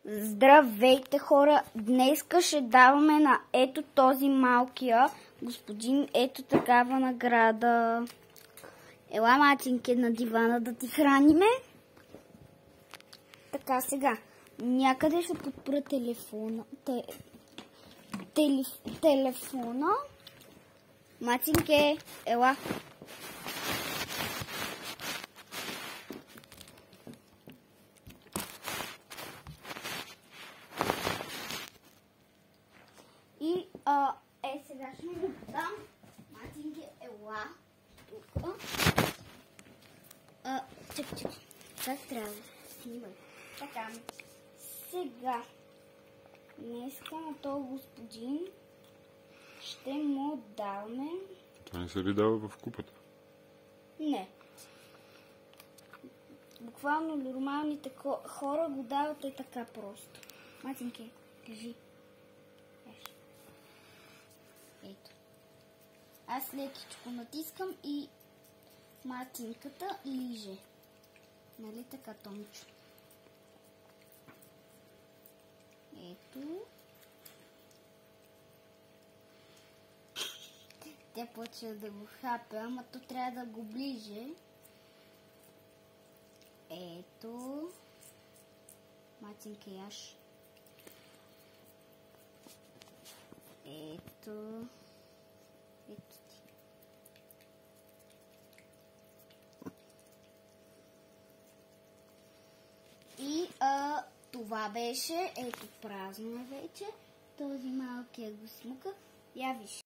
Здравейте, хора! Днеска ще даваме на ето този малкия господин ето такава награда. Ела, Матинке, на дивана да ти храниме. Така, сега. Някъде ще подпра телефона. Телефона. Матинке, ела. И сега ще ми го дам. Матинке, ела. Тук. Чакай. Как трябва да снимай? Така. Сега. Днеска на този господин ще му даваме... Това не се ли дава в купата? Не. Буквално нормалните хора го дават и така просто. Матинке, кажи. Ето. Аз лекичко натискам и Матинката лиже. Нали така, Томчо? Ето. Тя почва да го хапе, ама то трябва да го ближе. Ето. Матинка, яш. Ето. Ето ти. И това беше, ето празно е вече. Този малкият го смука. Я виж.